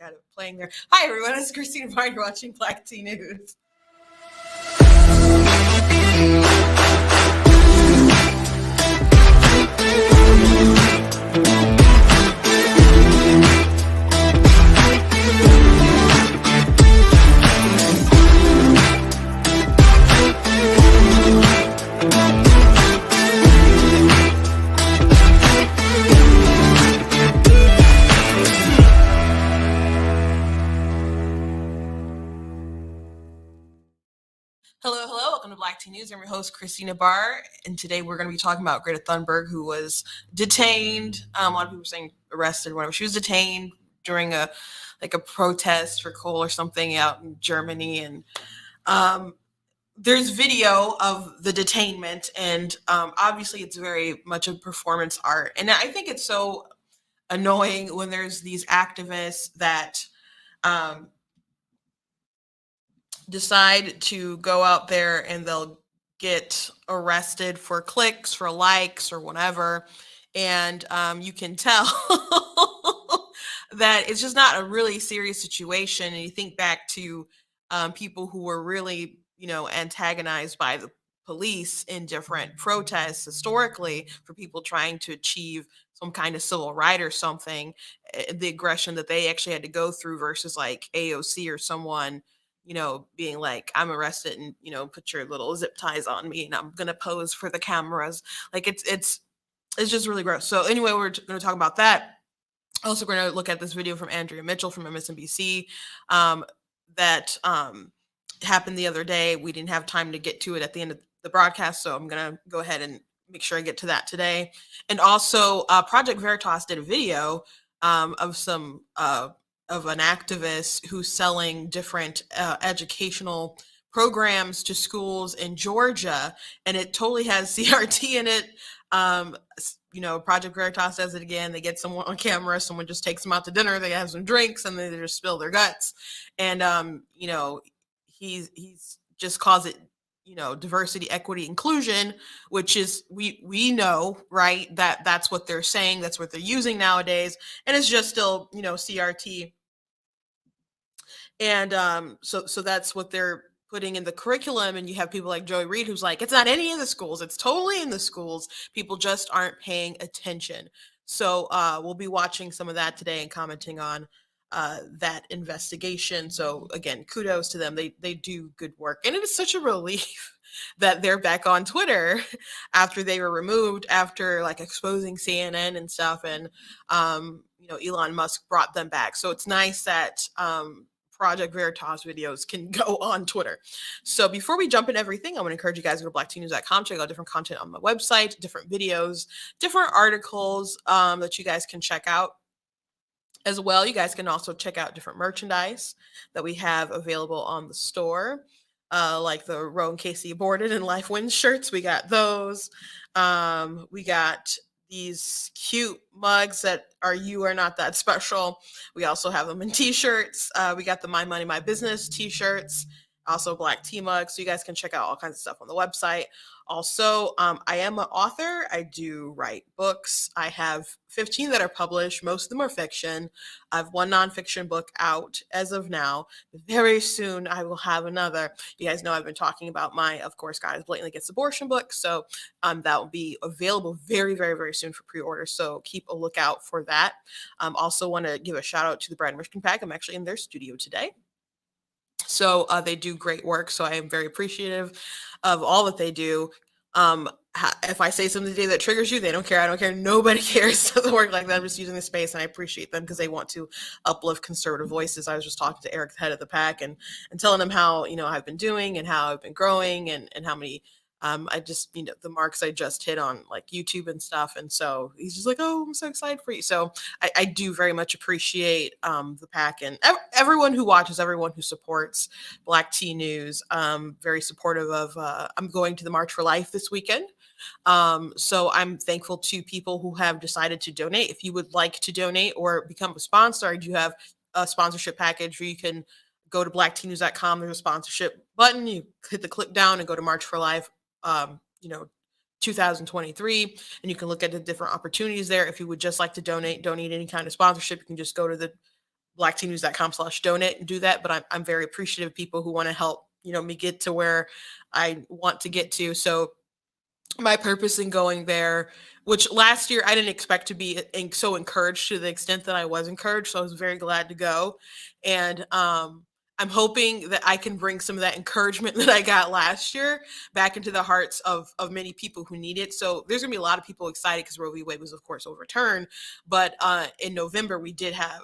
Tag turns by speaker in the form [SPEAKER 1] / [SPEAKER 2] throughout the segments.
[SPEAKER 1] Got it playing there. Hi, everyone. It's Christina Barr. You're watching Black Tea News. Hello. Welcome to Black Tea News. I'm your host, Christina Barr, and today we're going to be talking about Greta Thunberg, who was detained. A lot of people are saying arrested, whatever. She was detained during a protest for coal or something out in Germany, and there's video of the detainment, and obviously it's very much a performance art. And I think it's so annoying when there's these activists that decide to go out there and they'll get arrested for clicks, for likes, or whatever. And you can tell that it's just not a really serious situation. And you think back to people who were really, antagonized by the police in different protests historically for people trying to achieve some kind of civil right or something, the aggression that they actually had to go through versus like AOC or someone being like, I'm arrested and, put your little zip ties on me and I'm going to pose for the cameras. Like it's just really gross. So anyway, we're going to talk about that. Also, we're going to look at this video from Andrew Mitchell from MSNBC that happened the other day. We didn't have time to get to it at the end of the broadcast, so I'm going to go ahead and make sure I get to that today. And also, Project Veritas did a video of some of an activist who's selling different educational programs to schools in Georgia, and it totally has CRT in it. Project Veritas does it again. They get someone on camera, someone just takes them out to dinner, they have some drinks, and they just spill their guts. And he's just calls it diversity, equity, inclusion, which is we know, right, that that's what they're saying, that's what they're using nowadays, and it's just still CRT. And so that's what they're putting in the curriculum. And you have people like Joey Reid, who's like, it's not any of the schools, it's totally in the schools. People just aren't paying attention. So we'll be watching some of that today and commenting on that investigation. So again, kudos to them. They do good work. And it is such a relief that they're back on Twitter after they were removed, after like exposing CNN and stuff. And, Elon Musk brought them back. So it's nice that Project Veritas videos can go on Twitter. So before we jump in everything, I want to encourage you guys to go to blacktnews.com, check out different content on my website, different videos, different articles that you guys can check out. As well, you guys can also check out different merchandise that we have available on the store, like the Roe and Casey aborted and Life Wins shirts. We got those. We got these cute mugs that are "You Are Not That Special." We also have them in t-shirts. We got the My Money, My Business t-shirts, also black tea mugs. So you guys can check out all kinds of stuff on the website. Also, I am an author. I do write books. I have 15 that are published. Most of them are fiction. I have one nonfiction book out as of now. Very soon, I will have another. You guys know I've been talking about my, of course, God is Blatantly Against Abortion book. So that will be available very, very, very soon for pre-order. So keep a lookout for that. Also want to give a shout out to the Bride and Richmond Pack. I'm actually in their studio today. So they do great work. So I am very appreciative of all that they do. If I say something today that triggers you, they don't care. I don't care. Nobody cares. It doesn't work like that. I'm just using the space, and I appreciate them because they want to uplift conservative voices. I was just talking to Eric, the head of the pack, and telling him how I've been doing and how I've been growing and how many I just, the marks I just hit on like YouTube and stuff. And so he's just like, oh, I'm so excited for you. So I do very much appreciate the pack and everyone who watches, everyone who supports Black Tea News. Very supportive of, I'm going to the March for Life this weekend. So I'm thankful to people who have decided to donate. If you would like to donate or become a sponsor, I do have a sponsorship package where you can go to blacktnews.com. There's a sponsorship button. You hit the click down and go to March for Life. 2023, and you can look at the different opportunities there. If you would just like to donate any kind of sponsorship, you can just go to the blackteennews.com/donate and do that. But I'm very appreciative of people who want to help, me get to where I want to get to. So my purpose in going there, which last year I didn't expect to be so encouraged to the extent that I was encouraged. So I was very glad to go. And I'm hoping that I can bring some of that encouragement that I got last year back into the hearts of many people who need it. So there's gonna be a lot of people excited because Roe v. Wade was, of course, overturned. But in November, we did have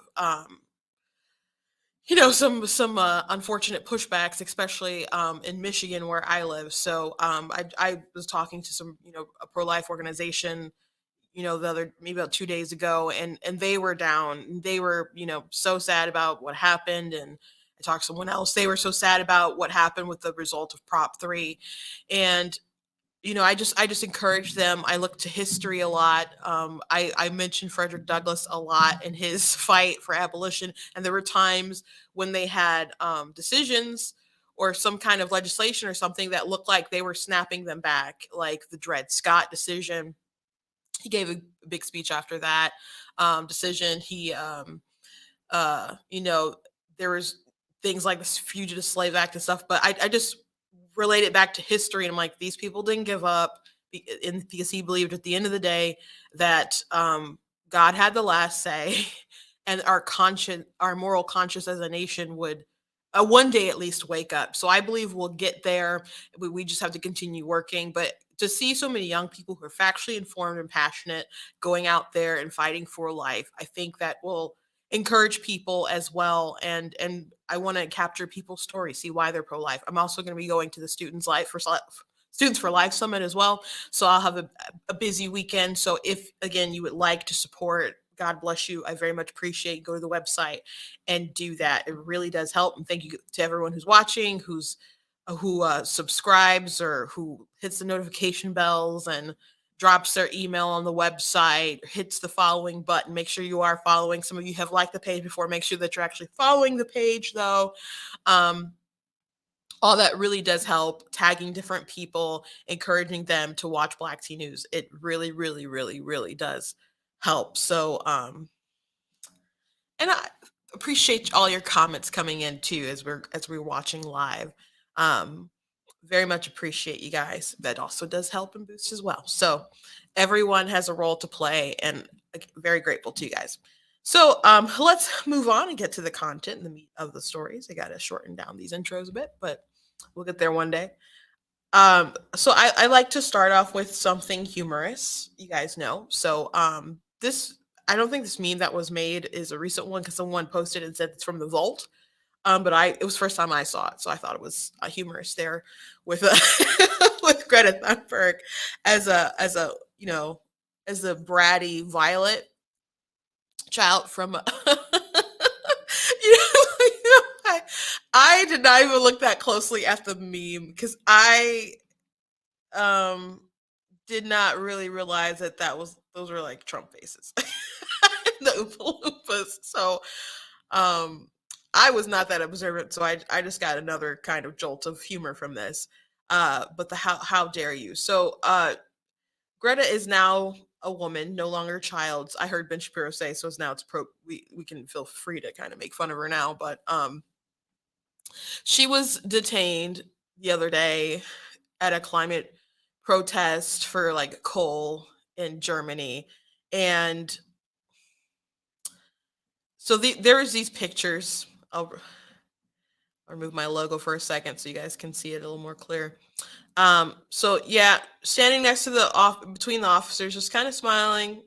[SPEAKER 1] some unfortunate pushbacks, especially in Michigan where I live. So I was talking to some, a pro-life organization, the other maybe about 2 days ago, and they were down. They were, so sad about what happened. And I talked to someone else. They were so sad about what happened with the result of Prop 3. And I just encourage them. I look to history a lot. I mentioned Frederick Douglass a lot in his fight for abolition, and there were times when they had decisions or some kind of legislation or something that looked like they were snapping them back, like the Dred Scott decision. He gave a big speech after that decision. He, there was things like the Fugitive Slave Act and stuff, but I just relate it back to history. And I'm like, these people didn't give up because he believed at the end of the day that God had the last say, and our conscience, our moral conscience as a nation would one day at least wake up. So I believe we'll get there. We just have to continue working. But to see so many young people who are factually informed and passionate going out there and fighting for life, I think that will encourage people as well. And I want to capture people's stories, see why they're pro-life. I'm also going to be going to the Students for Life Summit as well. So I'll have a busy weekend. So if again you would like to support, God bless you, I very much appreciate, go to the website and do that. It really does help. And thank you to everyone who's watching, who subscribes or who hits the notification bells and drops their email on the website, hits the following button. Make sure you are following. Some of you have liked the page before. Make sure that you're actually following the page, though. All that really does help. Tagging different people, encouraging them to watch Black Teen News. It really, really, really, really does help. So, and I appreciate all your comments coming in too as we're watching live. Very much appreciate you guys. That also does help and boost as well. So everyone has a role to play, and very grateful to you guys. So let's move on and get to the content and the meat of the stories. I got to shorten down these intros a bit, but we'll get there one day. So I like to start off with something humorous, you guys know. So this, I don't think this meme that was made is a recent one because someone posted and said it's from the vault. But it was the first time I saw it, so I thought it was humorous there with with Greta Thunberg as a as a bratty Violet child from I did not even look that closely at the meme because I did not really realize that those were like Trump faces, the Oompa Loompas. So I was not that observant, so I just got another kind of jolt of humor from this. But the how dare you? So Greta is now a woman, no longer a child. I heard Ben Shapiro say so. Now it's we can feel free to kind of make fun of her now, but she was detained the other day at a climate protest for like coal in Germany, and so there was these pictures. I'll remove my logo for a second so you guys can see it a little more clear. So yeah, standing next to between the officers, just kind of smiling.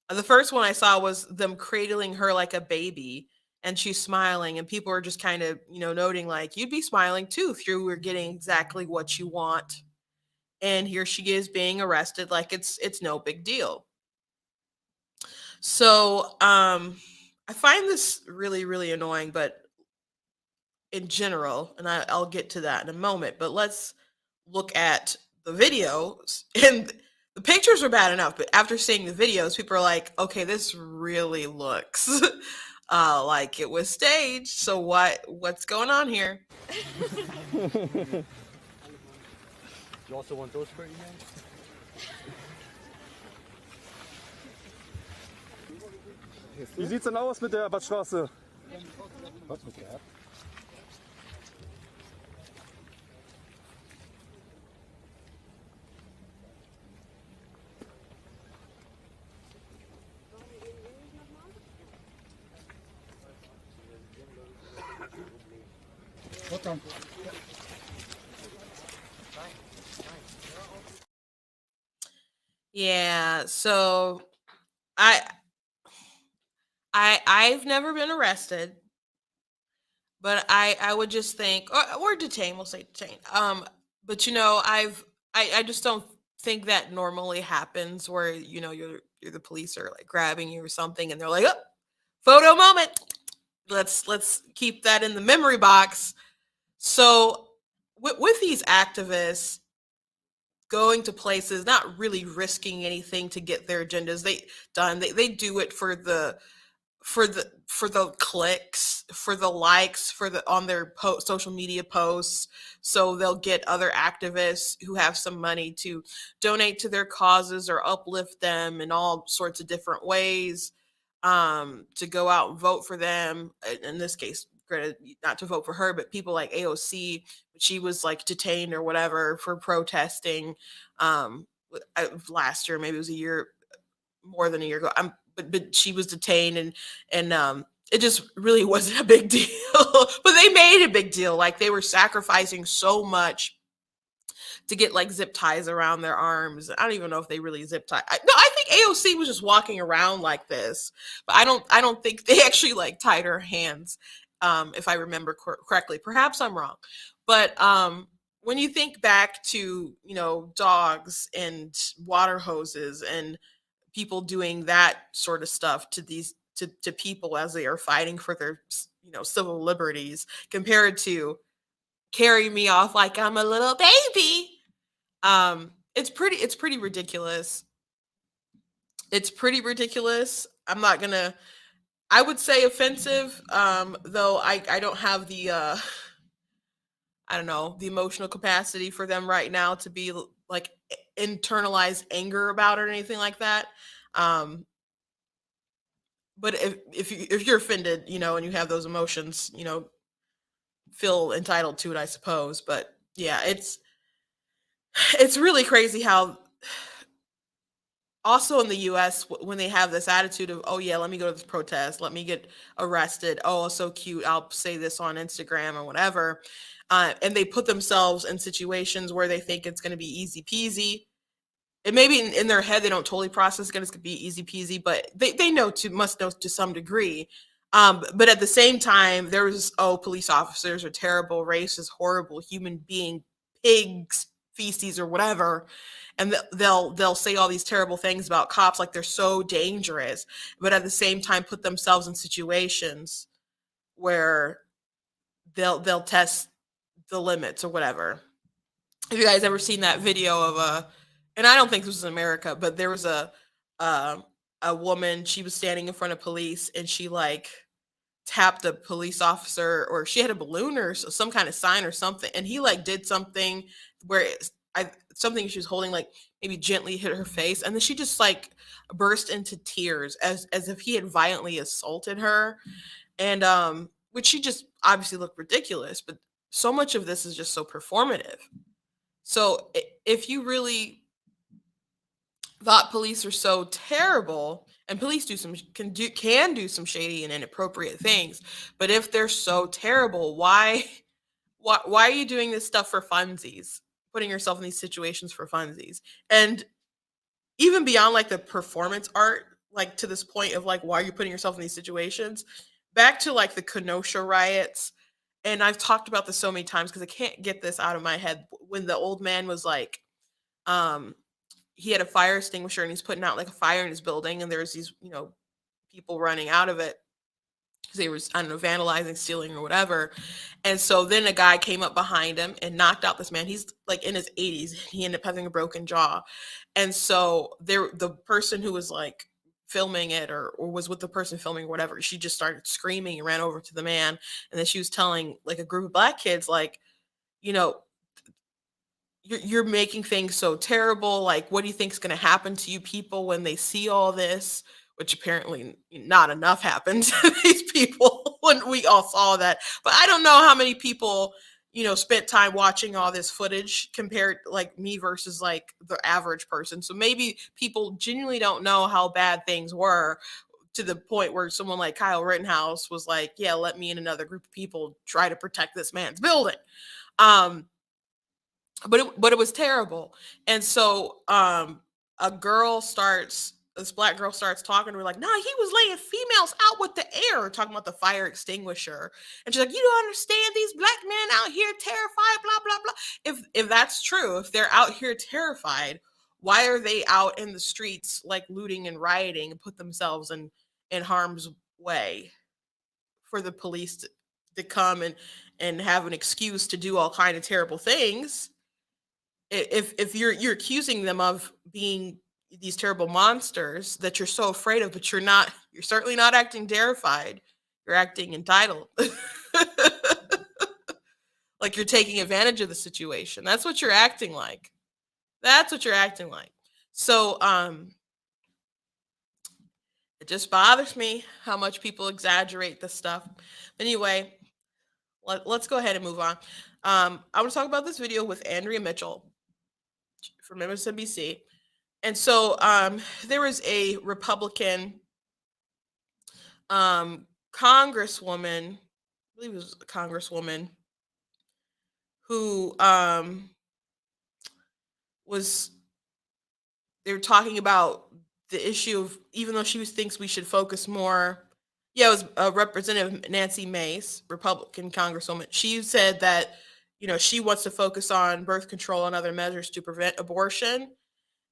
[SPEAKER 1] The first one I saw was them cradling her like a baby, and she's smiling, and people are just kind of, noting like, you'd be smiling too if you were getting exactly what you want. And here she is being arrested like it's no big deal. So I find this really, really annoying, but in general, and I'll get to that in a moment, but let's look at the videos. And the pictures were bad enough, but after seeing the videos, people are like, okay, this really looks like it was staged. So what's going on here?
[SPEAKER 2] You also want those for you, man?
[SPEAKER 3] Wie sieht's denn aus mit der Badstraße?
[SPEAKER 2] Wat moet je hebben? Wat dan?
[SPEAKER 1] Yeah, so I I've never been arrested, but I would just think, or detained, we'll say detained. But I just don't think that normally happens where you're the police are like grabbing you or something and they're like, oh, photo moment. Let's keep that in the memory box. So with these activists going to places, not really risking anything to get their agendas they do it for the clicks, for the likes, for the on their social media posts, so they'll get other activists who have some money to donate to their causes or uplift them in all sorts of different ways, to go out and vote for them. In this case, Greta, not to vote for her, but people like AOC, she was like detained or whatever for protesting, last year, maybe it was a year, more than a year ago. But she was detained, and it just really wasn't a big deal. But they made a big deal, like they were sacrificing so much to get like zip ties around their arms. I don't even know if they really zip tie. No, I think AOC was just walking around like this, but I don't think they actually like tied her hands. If I remember correctly, perhaps I'm wrong, but when you think back to dogs and water hoses and people doing that sort of stuff to these to people as they are fighting for their civil liberties, compared to carry me off like I'm a little baby. It's pretty ridiculous. It's pretty ridiculous. I'm not gonna I would say offensive, though I don't have the I don't know, the emotional capacity for them right now to be like internalized anger about it or anything like that. Um, but if you're offended, and you have those emotions, feel entitled to it, I suppose. But yeah, it's really crazy how also in the US, when they have this attitude of, oh yeah, let me go to this protest, let me get arrested, oh so cute, I'll say this on Instagram or whatever, and they put themselves in situations where they think it's going to be easy peasy. And maybe in their head they don't totally process it's gonna be easy peasy, but they know to must know to some degree. But at the same time, there's, oh, police officers are terrible, racist, horrible human being, pigs, feces, or whatever, and they'll say all these terrible things about cops like they're so dangerous, but at the same time put themselves in situations where they'll test the limits or whatever. Have you guys ever seen that video of and I don't think this was in America, but there was uh, a woman, she was standing in front of police and she like tapped a police officer, or she had a balloon or some kind of sign or something, and he like did something where something she was holding like maybe gently hit her face, and then she just like burst into tears as if he had violently assaulted her, and which she just obviously looked ridiculous, but so much of this is just so performative. So if you really thought police are so terrible, and police can do some shady and inappropriate things, but if they're so terrible, why are you doing this stuff for funsies, putting yourself in these situations for funsies? And even beyond like the performance art, like to this point of like why are you putting yourself in these situations, back to like the Kenosha riots. And I've talked about this so many times because I can't get this out of my head, when the old man was like, um he had a fire extinguisher and he's putting out like a fire in his building, and there's these people running out of it because they was, I don't know, vandalizing, stealing, or whatever. And so then a guy came up behind him and knocked out this man. He's like in his 80s. He ended up having a broken jaw. And so the person who was like filming it, or was with the person filming, or whatever, she just started screaming and ran over to the man. And then she was telling like a group of black kids, like, you know, you're making things so terrible. Like, what do you think is going to happen to you people when they see all this? Which apparently not enough happened to these people. when we all saw that. But I don't know how many people, spent time watching all this footage compared like me versus like the average person. So maybe people genuinely don't know how bad things were to the point where someone like Kyle Rittenhouse was like, yeah, let me and another group of people try to protect this man's building. Um, but it was terrible. And so a girl starts this black girl starts talking to her like, nah, he was laying females out with the air, talking about the fire extinguisher. And she's like, you don't understand, these black men out here terrified, blah, blah, blah. If that's true, if they're out here terrified, why are they out in the streets like looting and rioting and put themselves in harm's way for the police to come and have an excuse to do all kind of terrible things? If you're accusing them of being these terrible monsters that you're so afraid of, but you're certainly not acting terrified, you're acting entitled. Like you're taking advantage of the situation. That's what you're acting like. That's what you're acting like. So it just bothers me how much people exaggerate this stuff. Anyway, let's go ahead and move on. I want to talk about this video with Andrea Mitchell from MSNBC. And so there was a Republican congresswoman, I believe it was a congresswoman, who was, they were talking about the issue of, even though thinks we should focus more. Yeah, it was Representative Nancy Mace, Republican congresswoman. She said that, she wants to focus on birth control and other measures to prevent abortion,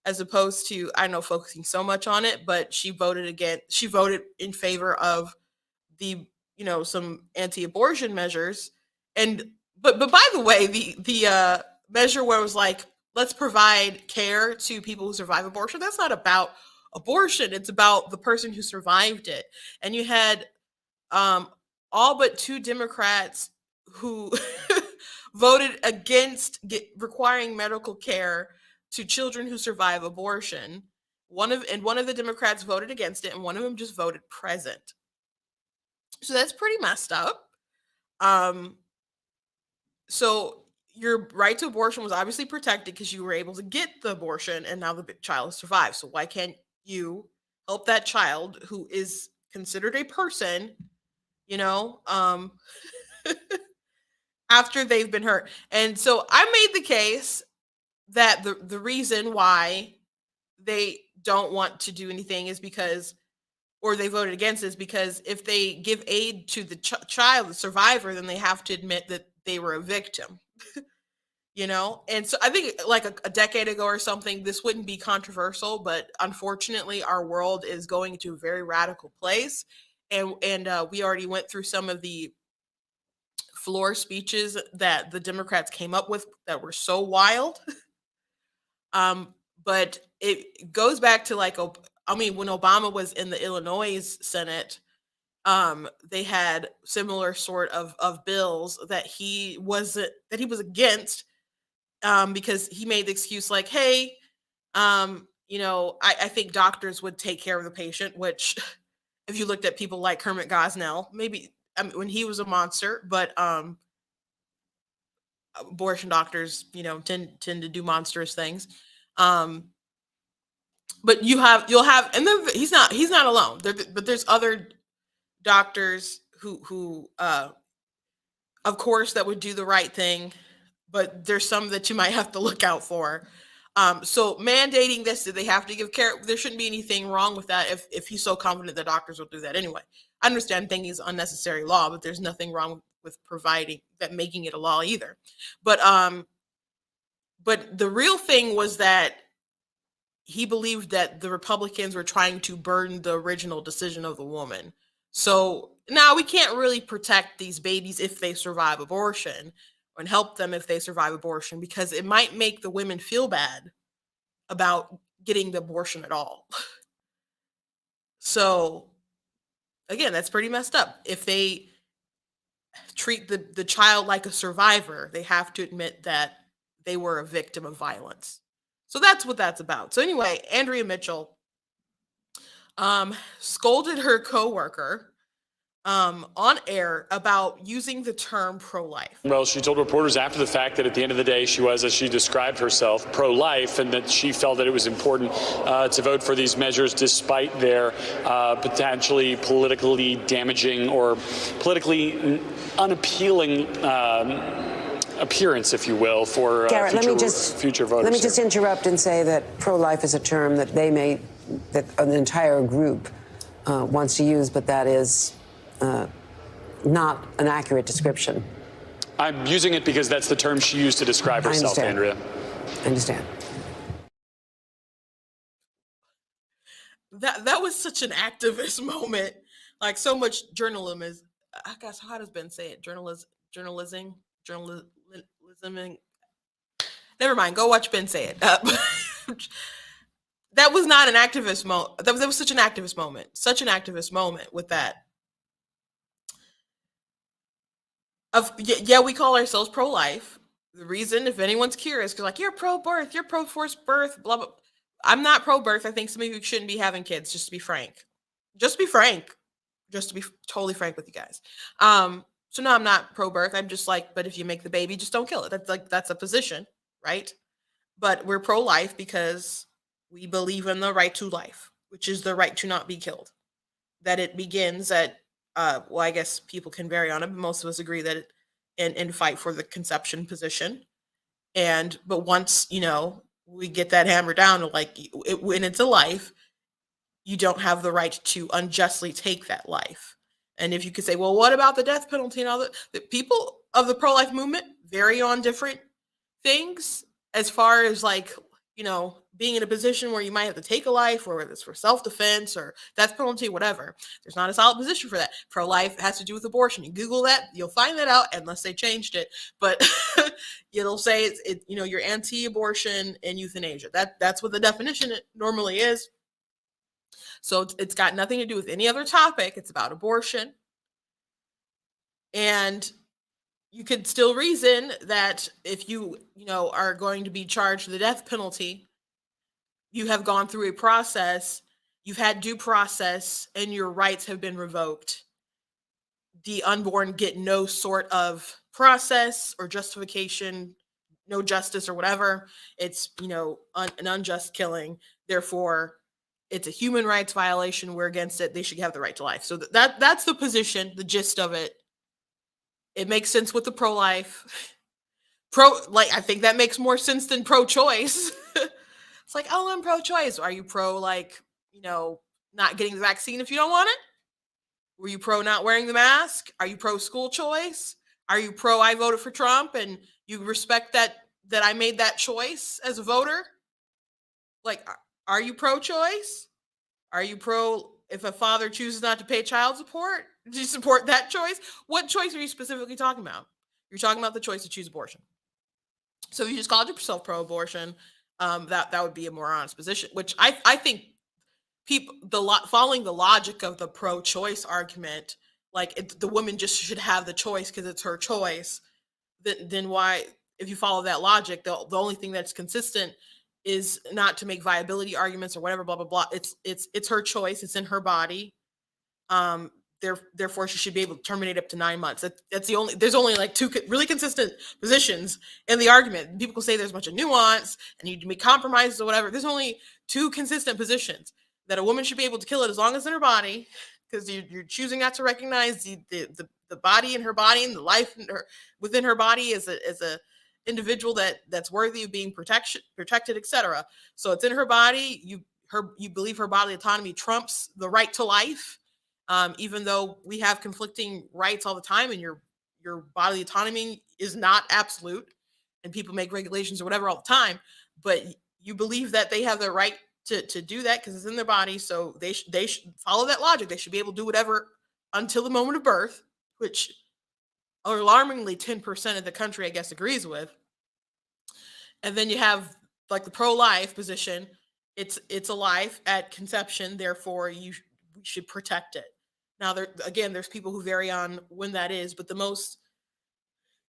[SPEAKER 1] as opposed to, I don't know, focusing so much on it. But she voted in favor of the, some anti-abortion measures. And but by the way, the measure where it was like, let's provide care to people who survive abortion, that's not about abortion, it's about the person who survived it. And you had um all but two Democrats who voted against requiring medical care to children who survive abortion. One of the Democrats voted against it, and one of them just voted present. So that's pretty messed up. Um, so your right to abortion was obviously protected because you were able to get the abortion, and now the child has survived. So why can't you help that child who is considered a person, you know, after they've been hurt? And so I made the case that the reason why they don't want to do anything is because, or they voted against, is because if they give aid to the child, the survivor, then they have to admit that they were a victim. And so I think like a decade ago or something, this wouldn't be controversial, but unfortunately our world is going to a very radical place. And we already went through some of the floor speeches that the Democrats came up with that were so wild. But it goes back to like, when Obama was in the Illinois Senate, they had similar sort of bills that he was against, because he made the excuse like, hey, I think doctors would take care of the patient, which if you looked at people like Kermit Gosnell, maybe, when he was a monster, but abortion doctors, tend to do monstrous things. But you'll have, and then he's not alone. But there's other doctors who of course that would do the right thing, but there's some that you might have to look out for. So mandating this, that they have to give care, there shouldn't be anything wrong with that if he's so confident the doctors will do that anyway. I understand thinking is unnecessary law, but there's nothing wrong with providing that, making it a law either. But the real thing was that he believed that the Republicans were trying to burden the original decision of the woman. So now we can't really protect these babies if they survive abortion, and help them if they survive abortion, because it might make the women feel bad about getting the abortion at all. So again, that's pretty messed up. If they treat the child like a survivor, they have to admit that they were a victim of violence. So that's what that's about. So anyway, Andrea Mitchell scolded her coworker on air about using the term pro-life.
[SPEAKER 3] Well, she told reporters after the fact that at the end of the day, she was, as she described herself, pro-life, and that she felt that it was important to vote for these measures despite their potentially politically damaging or politically unappealing appearance, if you will, for
[SPEAKER 4] Garrett,
[SPEAKER 3] future voters.
[SPEAKER 4] Let me just interrupt and say that pro-life is a term that that an entire group wants to use, but that is not an accurate description.
[SPEAKER 3] I'm using it because that's the term she used to describe herself, Andrea.
[SPEAKER 4] I understand.
[SPEAKER 1] That was such an activist moment. Like, so much journalism is, I guess, how does Ben say it? Journalism. Never mind. Go watch Ben say it. That was not an activist moment. That was such an activist moment. Such an activist moment with that. Yeah, we call ourselves pro-life. The reason, if anyone's curious, because like, you're pro-birth, you're pro-forced birth, blah, blah. I'm not pro-birth. I think some of you shouldn't be having kids, just to be frank. Just to be frank. Just to be totally frank with you guys. So no, I'm not pro-birth. I'm just like, but if you make the baby, just don't kill it. That's a position, right? But we're pro-life because we believe in the right to life, which is the right to not be killed. That it begins at, well, I guess people can vary on it, but most of us agree that and fight for the conception position. But once, we get that hammered down, like when it's a life, you don't have the right to unjustly take that life. And if you could say, well, what about the death penalty and all that? The people of the pro-life movement vary on different things as far as like, being in a position where you might have to take a life, or whether it's for self-defense or death penalty, whatever. There's not a solid position for that. Pro-life has to do with abortion. You Google that, you'll find that out, unless they changed it. But it'll say you're anti-abortion and euthanasia. That's what the definition normally is. So it's got nothing to do with any other topic. It's about abortion. And you could still reason that if you are going to be charged with the death penalty, you have gone through a process, you've had due process, and your rights have been revoked. The unborn get no sort of process or justification, no justice or whatever. It's, an unjust killing. Therefore, it's a human rights violation. We're against it. They should have the right to life. So that's the position, the gist of it. It makes sense with the pro-life. I think that makes more sense than pro-choice. It's like, oh, I'm pro-choice. Are you pro, not getting the vaccine if you don't want it? Were you pro not wearing the mask? Are you pro school choice? Are you pro I voted for Trump and you respect that I made that choice as a voter? Like, are you pro-choice? Are you pro if a father chooses not to pay child support? Do you support that choice? What choice are you specifically talking about? You're talking about the choice to choose abortion. So if you just called yourself pro-abortion, that would be a more honest position, which I think people following the logic of the pro-choice argument, like the woman just should have the choice because it's her choice. Then why, if you follow that logic, the only thing that's consistent is not to make viability arguments or whatever, blah blah blah. It's her choice. It's in her body. Therefore, she should be able to terminate up to 9 months. There's only like two really consistent positions in the argument. People can say there's a bunch of nuance and you need to make compromises or whatever. There's only two consistent positions: that a woman should be able to kill it as long as it's in her body, because you're choosing not to recognize the body in her body and the life within her body as a individual that's worthy of being protected, etc. So it's in her body. You believe her bodily autonomy trumps the right to life. Even though we have conflicting rights all the time, and your bodily autonomy is not absolute, and people make regulations or whatever all the time, but you believe that they have the right to do that because it's in their body. So they should follow that logic. They should be able to do whatever until the moment of birth, which alarmingly 10% of the country, I guess, agrees with. And then you have like the pro-life position. It's a life at conception, therefore we should protect it. Now, there's people who vary on when that is, but the most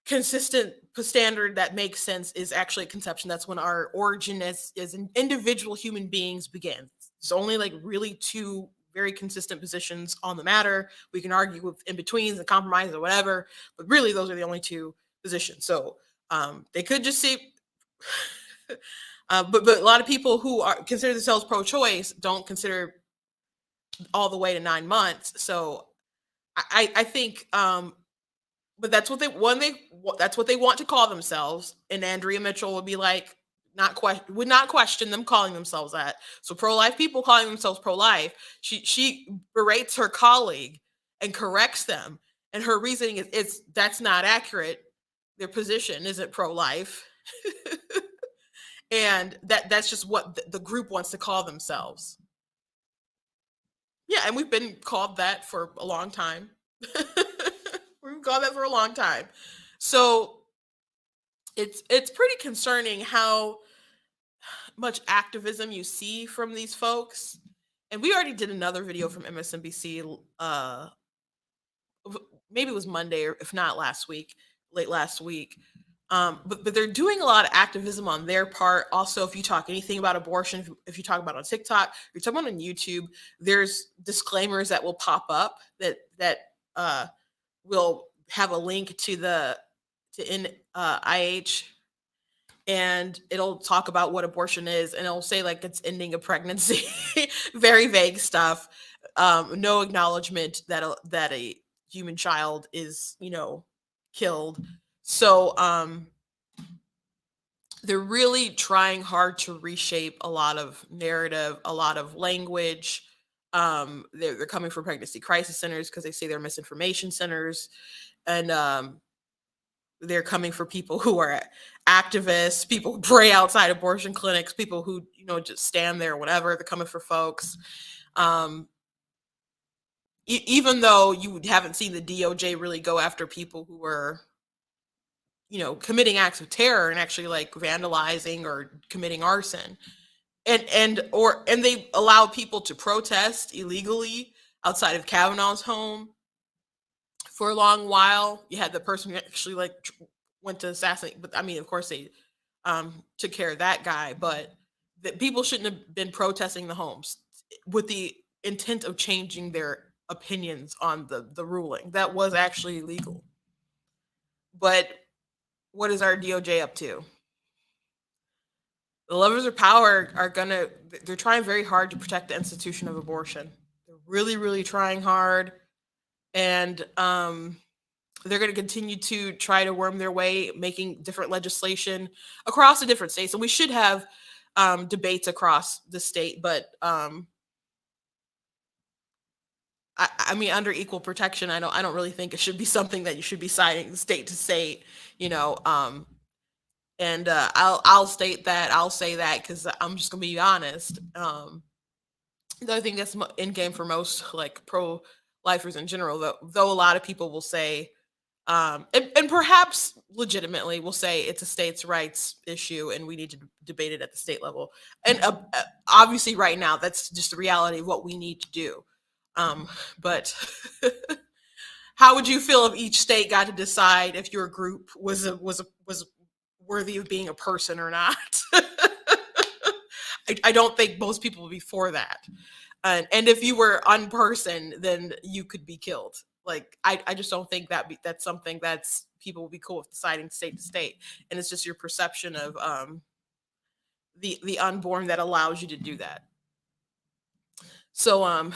[SPEAKER 1] consistent standard that makes sense is actually conception. That's when our origin as an individual human beings begins. It's only like really two very consistent positions on the matter. We can argue with in-betweens and compromises or whatever, but really those are the only two positions. So they could just see, but a lot of people who are consider themselves pro-choice don't consider all the way to 9 months. So I think, but that's what that's what they want to call themselves. And Andrea Mitchell would be like, would not question them calling themselves that. So pro-life people calling themselves pro-life, she berates her colleague and corrects them. And her reasoning is that's not accurate. Their position isn't pro-life. And that's just what the group wants to call themselves. Yeah, and we've been called that for a long time. We've called that for a long time. So it's pretty concerning how much activism you see from these folks. And we already did another video from MSNBC, maybe it was Monday, or if not late last week. But they're doing a lot of activism on their part. Also, if you talk anything about abortion, if you talk about it on TikTok, you're talking about on YouTube, there's disclaimers that will pop up that will have a link to IH, and it'll talk about what abortion is, and it'll say like it's ending a pregnancy. Very vague stuff. No acknowledgement that a human child is, killed. So they're really trying hard to reshape a lot of narrative, a lot of language. They're coming for pregnancy crisis centers because they say they're misinformation centers, and they're coming for people who are activists, people who pray outside abortion clinics, people who just stand there, whatever. They're coming for folks. Even though you haven't seen the DOJ really go after people who were committing acts of terror and actually like vandalizing or committing arson, and they allowed people to protest illegally outside of Kavanaugh's home for a long while. You had the person who actually like went to assassinate, but I mean, of course they took care of that guy, but that people shouldn't have been protesting the homes with the intent of changing their opinions on the ruling. That was actually illegal. But what is our DOJ up to? The lovers of power they're trying very hard to protect the institution of abortion. They're really, really trying hard. And they're going to continue to try to worm their way, making different legislation across the different states. And we should have debates across the state, but I mean, under equal protection, I don't really think it should be something that you should be citing state to state, and I'll state that, I'll say that, because I'm just gonna be honest. The other thing that's in game for most like pro-lifers in general, though a lot of people will say, and perhaps legitimately will say it's a states' rights issue and we need to debate it at the state level. And obviously, right now, that's just the reality of what we need to do. But how would you feel if each state got to decide if your group was worthy of being a person or not? I don't think most people would be for that. And if you were unperson, then you could be killed. Like, I just don't think that's something that's people will be cool with deciding state to state. And it's just your perception of the unborn that allows you to do that. So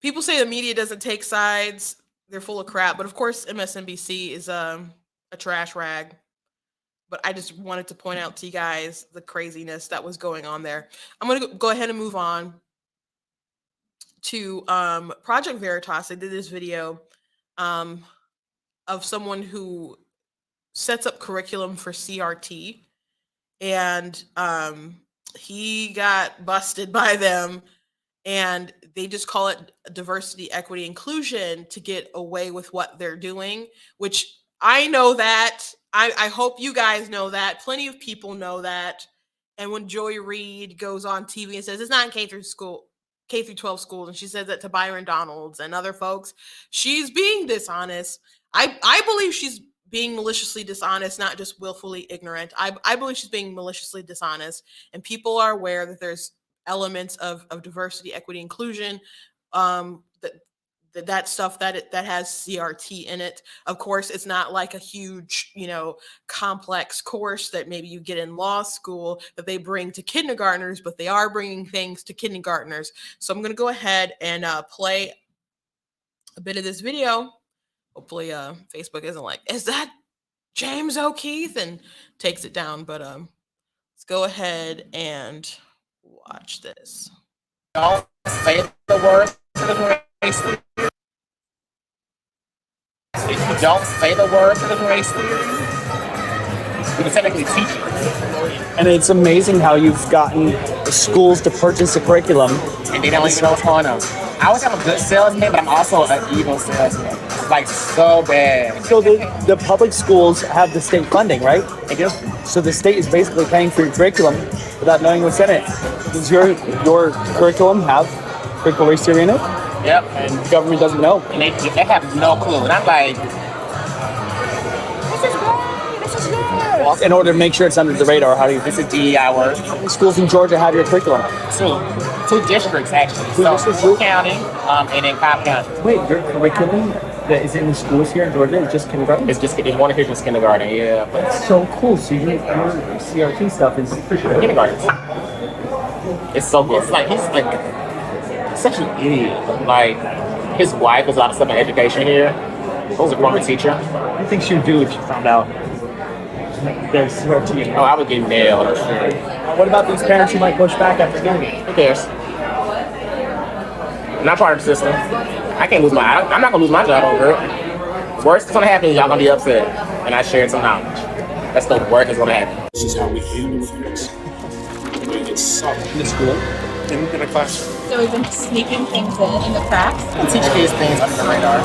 [SPEAKER 1] people say the media doesn't take sides. They're full of crap. But of course, MSNBC is a trash rag. But I just wanted to point out to you guys the craziness that was going on there. I'm going to go ahead and move on to Project Veritas. They did this video of someone who sets up curriculum for CRT. And he got busted by them. And they just call it diversity, equity, inclusion to get away with what they're doing, which I know that. I hope you guys know that. Plenty of people know that. And when Joy Reid goes on TV and says it's not in K through 12 schools, and she says that to Byron Donalds and other folks, she's being dishonest. I believe she's being maliciously dishonest, not just willfully ignorant. I believe she's being maliciously dishonest, and people are aware that there's elements of diversity, equity, inclusion, that stuff that has CRT in it. Of course, it's not like a huge, complex course that maybe you get in law school that they bring to kindergartners, but they are bringing things to kindergartners. So I'm going to go ahead and play a bit of this video. Hopefully, Facebook isn't like, is that James O'Keefe, and takes it down. But let's go ahead and watch this.
[SPEAKER 5] Don't say the words to the race theory. If you don't say the words to the race theory, you can technically teach it.
[SPEAKER 6] And it's amazing how you've gotten the schools to purchase a curriculum.
[SPEAKER 5] And they don't even know what's going on. I always have a good salesman, but I'm also an evil salesman. It's like so bad.
[SPEAKER 6] So the public schools have the state funding, right?
[SPEAKER 5] They do.
[SPEAKER 6] So the state is basically paying for your curriculum without knowing what's in it. Does your curriculum have critical race theory in it?
[SPEAKER 5] Yep.
[SPEAKER 6] And the government doesn't know.
[SPEAKER 5] And they have no clue. And I'm like, this is good. This is good.
[SPEAKER 6] In order to make sure it's under the radar, how do you?
[SPEAKER 5] This is DEI work.
[SPEAKER 6] How many schools in Georgia have your curriculum?
[SPEAKER 5] Two districts actually. So Cook County and then Cobb County.
[SPEAKER 6] Wait, your curriculum that is in the schools here in Georgia is just kindergarten?
[SPEAKER 5] It's one of here is kindergarten, yeah. But
[SPEAKER 6] It's so cool. So your CRT stuff is
[SPEAKER 5] kindergarten. It's so good. It's like he's like such an idiot. Like his wife does a lot of stuff in education here. Who's a former teacher.
[SPEAKER 6] What do you think she would do if she found out there's CRT?
[SPEAKER 5] Oh, I would get nailed. Sure.
[SPEAKER 6] What about these parents who might push back after getting it?
[SPEAKER 5] Who cares? I'm not part of the system. I can't lose I'm not gonna lose my job over it. Worst that's gonna happen is y'all gonna be upset, and I shared some knowledge. That's the worst that's gonna happen.
[SPEAKER 7] This is how we handle things. We get sucked
[SPEAKER 6] In the school?
[SPEAKER 7] in a classroom.
[SPEAKER 8] So we've been sneaking things in the cracks.
[SPEAKER 5] We teach kids things under the radar.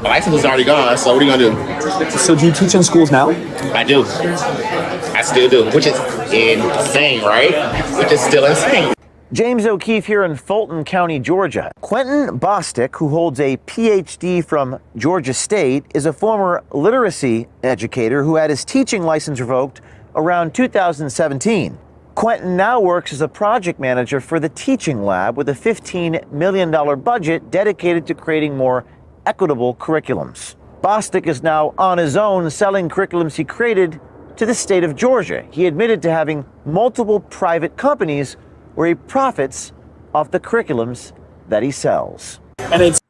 [SPEAKER 5] My license is already gone, so what are you gonna do?
[SPEAKER 6] So do you teach in schools now?
[SPEAKER 5] I do. I still do, which is insane, right? Which is still insane.
[SPEAKER 9] James O'Keefe here in Fulton County, Georgia. Quentin Bostic, who holds a PhD from Georgia State, is a former literacy educator who had his teaching license revoked around 2017. Quentin now works as a project manager for the Teaching Lab with a $15 million budget dedicated to creating more equitable curriculums. Bostic is now on his own selling curriculums he created to the state of Georgia. He admitted to having multiple private companies where he profits off the curriculums that he sells.
[SPEAKER 6] And it's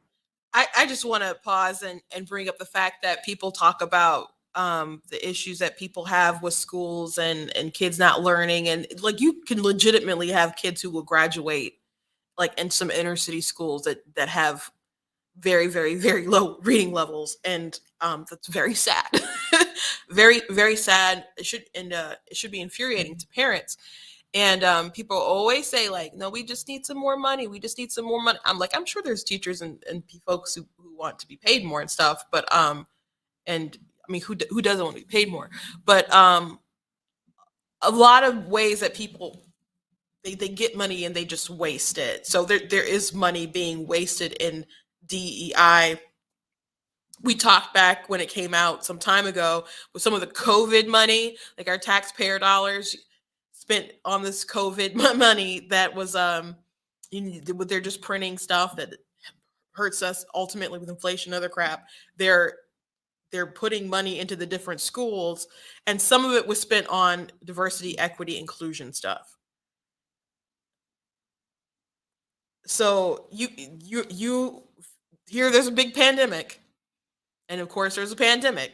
[SPEAKER 1] I just want to pause and bring up the fact that people talk about the issues that people have with schools and kids not learning. And like, you can legitimately have kids who will graduate like in some inner city schools that have very, very, very low reading levels. And that's very sad. Very, very sad. It should be infuriating to parents. And people always say like, no, we just need some more money. We just need some more money. I'm like, I'm sure there's teachers and folks who want to be paid more and stuff. But and I mean, who doesn't want to be paid more? But a lot of ways that people they get money and they just waste it. So there is money being wasted in DEI. We talked back when it came out some time ago with some of the COVID money, like our taxpayer dollars spent on this COVID money that was they're just printing stuff that hurts us ultimately with inflation and other crap. They're putting money into the different schools, and some of it was spent on diversity, equity, inclusion stuff. So you here there's a big pandemic, and of course there's a pandemic,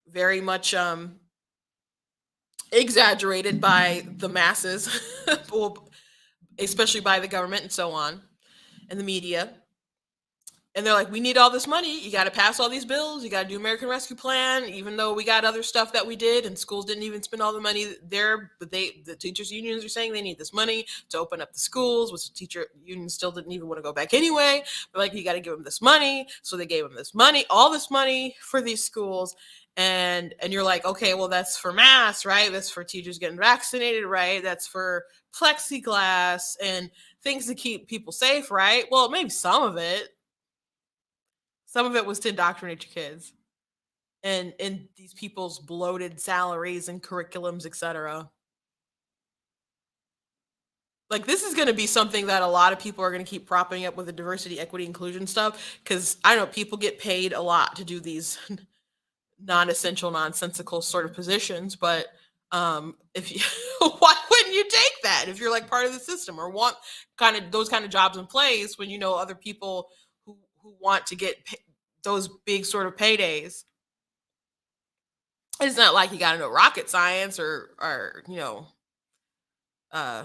[SPEAKER 1] very much exaggerated by the masses, especially by the government and so on, and the media. And they're like, we need all this money. You got to pass all these bills. You got to do American Rescue Plan, even though we got other stuff that we did, and schools didn't even spend all the money there. But the teachers unions are saying they need this money to open up the schools, which the teacher union still didn't even want to go back anyway. But like, you got to give them this money. So they gave them this money, all this money for these schools. And you're like, okay, well, that's for masks, right? That's for teachers getting vaccinated, right? That's for plexiglass and things to keep people safe, right? Well, maybe some of it. Some of it was to indoctrinate your kids. and these people's bloated salaries and curriculums, etc. Like, this is going to be something that a lot of people are going to keep propping up with the diversity, equity, inclusion stuff, because I know people get paid a lot to do these non-essential, nonsensical sort of positions, but if you why wouldn't you take that if you're like part of the system or want kind of those kind of jobs in place when you know other people who want to get those big sort of paydays? It's not like you got to know rocket science or uh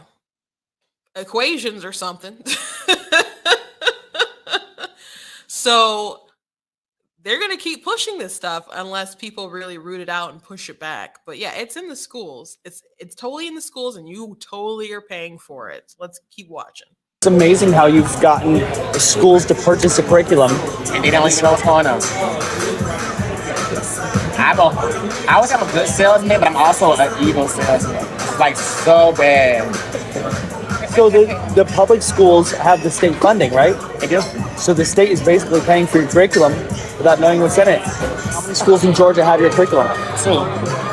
[SPEAKER 1] equations or something. So they're going to keep pushing this stuff unless people really root it out and push it back. But yeah, it's in the schools. It's totally in the schools, and you totally are paying for it. So let's keep watching.
[SPEAKER 6] It's amazing how you've gotten the schools to purchase a curriculum.
[SPEAKER 5] And they don't even know what's going on. I always have a good salesman, but I'm also an evil salesman. It's like so bad.
[SPEAKER 6] So the public schools have the state funding, right?
[SPEAKER 5] They do.
[SPEAKER 6] So the state is basically paying for your curriculum without knowing what's in it. How many schools in Georgia have your curriculum?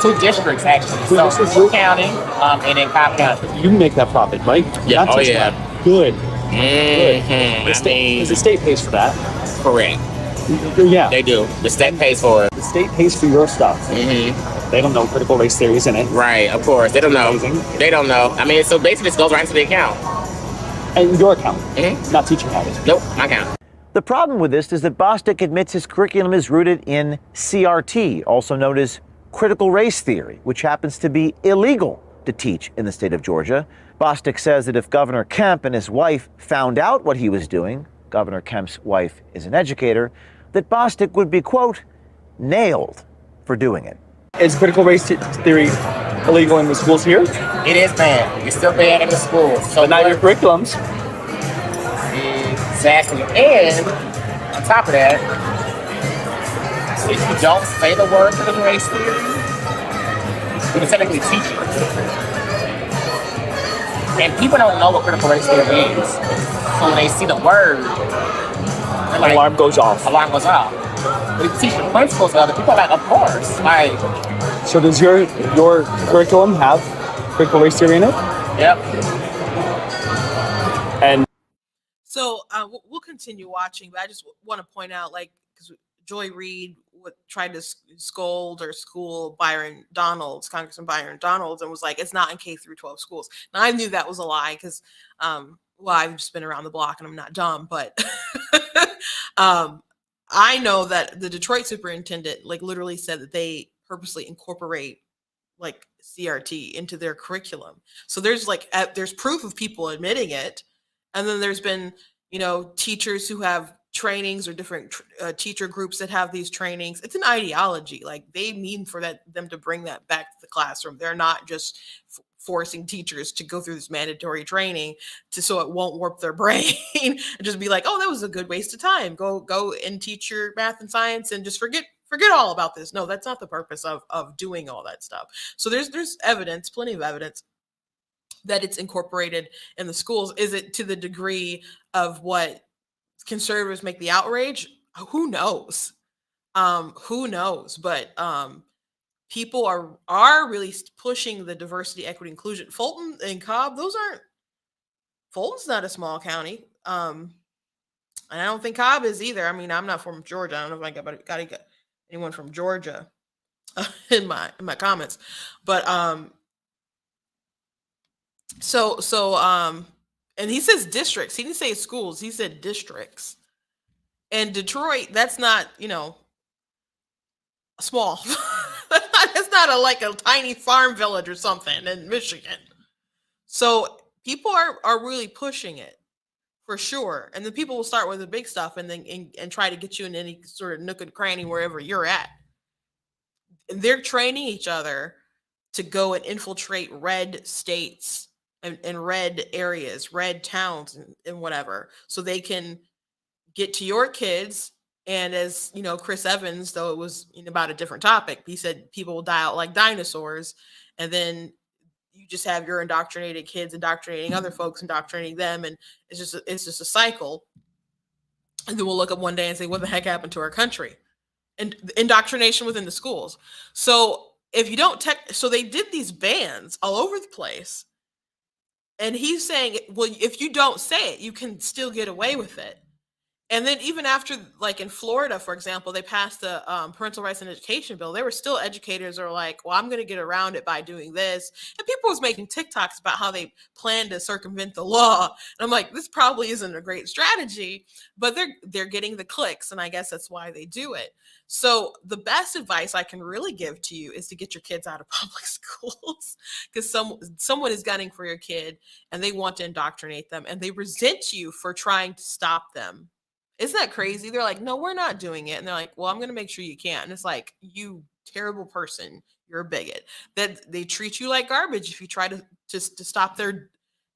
[SPEAKER 5] Two districts, actually.
[SPEAKER 6] Two districts?
[SPEAKER 5] Cook County, and then Cobb County.
[SPEAKER 6] You make that profit, Mike.
[SPEAKER 5] Yeah.
[SPEAKER 6] Not
[SPEAKER 5] Oh,
[SPEAKER 6] just
[SPEAKER 5] yeah.
[SPEAKER 6] Mike. Good.
[SPEAKER 5] Mm-hmm.
[SPEAKER 6] The state pays for that.
[SPEAKER 5] Correct.
[SPEAKER 6] Yeah.
[SPEAKER 5] They do. The state pays for it.
[SPEAKER 6] The state pays for your stuff.
[SPEAKER 5] Mm-hmm.
[SPEAKER 6] They don't know critical race theory is in it.
[SPEAKER 5] Right, of course. They don't know.
[SPEAKER 6] Amazing.
[SPEAKER 5] They don't know. I mean, so basically this goes right into the account.
[SPEAKER 6] And your account,
[SPEAKER 5] Mm-hmm.
[SPEAKER 6] not teaching habits.
[SPEAKER 5] Nope, my account.
[SPEAKER 9] The problem with this is that Bostic admits his curriculum is rooted in CRT, also known as critical race theory, which happens to be illegal to teach in the state of Georgia. Bostic says that if Governor Kemp and his wife found out what he was doing, Governor Kemp's wife is an educator, that Bostic would be, quote, nailed for doing it.
[SPEAKER 6] Is critical race theory illegal in the schools here?
[SPEAKER 5] It is banned. You're still banned in the schools. So
[SPEAKER 6] But not your curriculums.
[SPEAKER 5] Exactly. And on top of that, if you don't say the word critical race theory, you can technically teach it. And people don't know what critical race theory is. So when they see the word, they're like,
[SPEAKER 6] Alarm goes off.
[SPEAKER 5] Alarm goes off. But if you teach the principles of it, people are like, of course. Like,
[SPEAKER 6] So does your curriculum have critical race theory in it?
[SPEAKER 5] yep.
[SPEAKER 6] And
[SPEAKER 1] So we'll continue watching, but I just want to point out, like, because Joy Reid tried to scold or school Congressman Byron Donalds, and was like, it's not in K through 12 schools. Now I knew that was a lie because, well, I've just been around the block and I'm not dumb, but I know that the Detroit superintendent like literally said that they purposely incorporate like CRT into their curriculum. So there's like there's proof of people admitting it, and then there's been teachers who have trainings or different teacher groups that have these trainings. It's an ideology. Like they mean for them to bring that back to the classroom. They're not just forcing teachers to go through this mandatory training so it won't warp their brain and just be like, oh, that was a good waste of time. Go and teach your math and science and just forget all about this. No, that's not the purpose of doing all that stuff. So there's evidence, plenty of evidence that it's incorporated in the schools. Is it to the degree of what conservatives make the outrage? Who knows? Who knows? But people are really pushing the diversity, equity, inclusion. Fulton and Cobb, Fulton's not a small county. And I don't think Cobb is either. I mean, I'm not from Georgia. I don't know if I got anyone from Georgia in my comments. But and he says districts. He didn't say schools. He said districts. And Detroit, that's not, small. It's not a tiny farm village or something in Michigan. So people are really pushing it for sure. And then people will start with the big stuff and then and try to get you in any sort of nook and cranny wherever you're at. And they're training each other to go and infiltrate red states and red areas, red towns and whatever, so they can get to your kids. And as Chris Evans, though it was about a different topic, he said people will die out like dinosaurs, and then you just have your indoctrinated kids indoctrinating other folks, indoctrinating them, and it's just a cycle. And then we'll look up one day and say, what the heck happened to our country? and indoctrination within the schools. So if you don't so they did these bans all over the place. And he's saying, well, if you don't say it, you can still get away with it. And then even after, like in Florida, for example, they passed the parental rights and education bill. There were still educators who are like, well, I'm going to get around it by doing this. And people was making TikToks about how they plan to circumvent the law. And I'm like, this probably isn't a great strategy, but they're getting the clicks. And I guess that's why they do it. So the best advice I can really give to you is to get your kids out of public schools, because someone is gunning for your kid and they want to indoctrinate them and they resent you for trying to stop them. Isn't that crazy? They're like, no, we're not doing it. And they're like, well, I'm going to make sure you can't. And it's like, you terrible person. You're a bigot. That they treat you like garbage if you try to stop their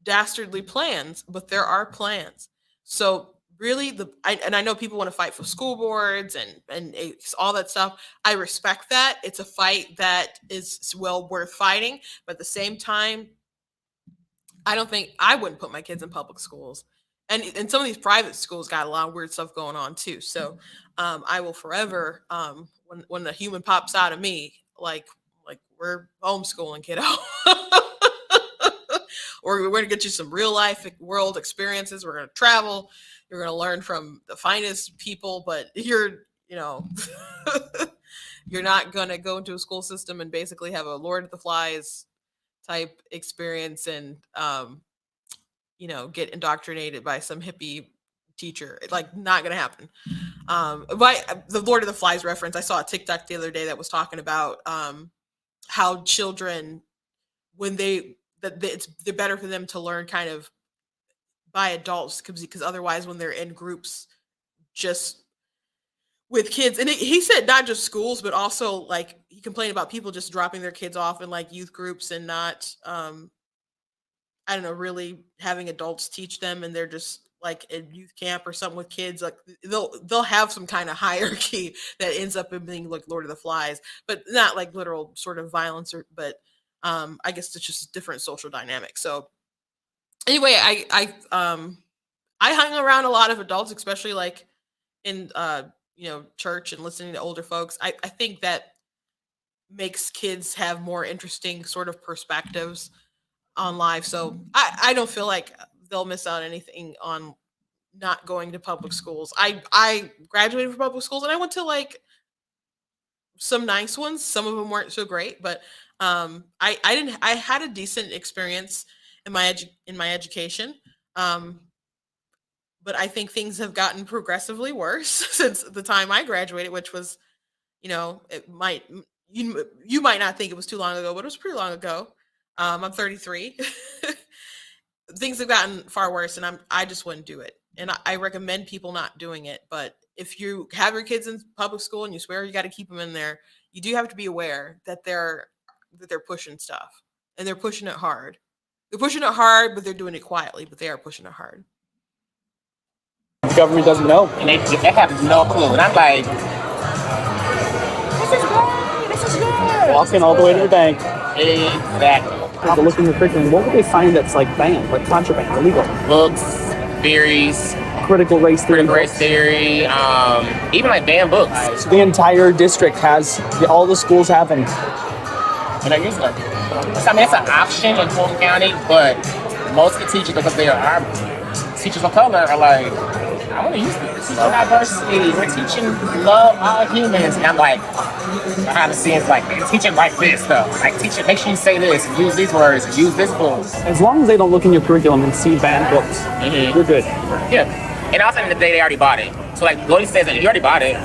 [SPEAKER 1] dastardly plans, but there are plans. So really, I know people want to fight for school boards and it's all that stuff. I respect that. It's a fight that is well worth fighting. But at the same time, I wouldn't put my kids in public schools. And some of these private schools got a lot of weird stuff going on too. So I will forever, when the human pops out of me, like we're homeschooling, kiddo. Or we're going to get you some real life world experiences. We're going to travel. You're going to learn from the finest people, but you're not going to go into a school system and basically have a Lord of the Flies type experience and, get indoctrinated by some hippie teacher. Like, not going to happen. But the Lord of the Flies reference, I saw a TikTok the other day that was talking about how children, when they're better for them to learn kind of by adults, because otherwise when they're in groups just with kids, and he said not just schools, but also like he complained about people just dropping their kids off in like youth groups and not I don't know, really having adults teach them, and they're just like in youth camp or something with kids. Like they'll have some kind of hierarchy that ends up in being like Lord of the Flies, but not like literal sort of violence, but I guess it's just different social dynamics. So anyway, I hung around a lot of adults, especially like in church and listening to older folks. I think that makes kids have more interesting sort of perspectives on life. So I don't feel like they'll miss out anything on not going to public schools. I graduated from public schools and I went to like some nice ones. Some of them weren't so great, but I had a decent experience in my education. But I think things have gotten progressively worse since the time I graduated, which was, you might not think it was too long ago, but it was pretty long ago. I'm 33. Things have gotten far worse, and I just wouldn't do it. And I recommend people not doing it. But if you have your kids in public school and you swear you got to keep them in there, you do have to be aware that they're pushing stuff, and they're pushing it hard. They're pushing it hard, but they're doing it quietly. But they are pushing it hard.
[SPEAKER 6] The government doesn't know,
[SPEAKER 5] and they have no clue. And I'm like, this is good.
[SPEAKER 6] Walking all the way to the bank.
[SPEAKER 5] Exactly.
[SPEAKER 6] To look in the curriculum, what would they find that's like banned, like contraband, illegal?
[SPEAKER 5] Books, theories,
[SPEAKER 6] critical race theory,
[SPEAKER 5] even like banned books.
[SPEAKER 6] So the entire district has, all the schools have them.
[SPEAKER 5] And I use them. I mean, it's an option in Fulton County, but most of the teachers, because they are teachers of color, are like, I want to use this. We're teaching diversity. We're teaching love all humans. And I'm like, behind the scenes, like, teaching like this stuff. Like, teaching, make sure you say this, use these words, use this book.
[SPEAKER 6] As long as they don't look in your curriculum and see banned books, you're good.
[SPEAKER 5] Yeah. And also, in the day, they already bought it. So, like, Gordy says that you already bought it.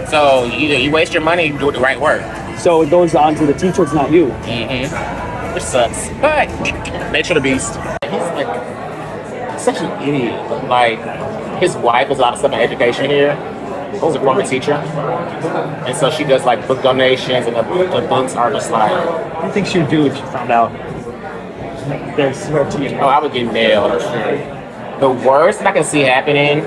[SPEAKER 5] So, you waste your money, do the right work.
[SPEAKER 6] So, it goes on to the teacher, it's not you.
[SPEAKER 5] Which sucks. But, nature of the beast. He's like such an idiot. Like, his wife is a lot of stuff in education here. She's a former teacher. And so she does like book donations, and the books are just like...
[SPEAKER 6] What do you think she would do if she found out there's her teacher?
[SPEAKER 5] Oh, I would get nailed, for sure. The worst that I can see happening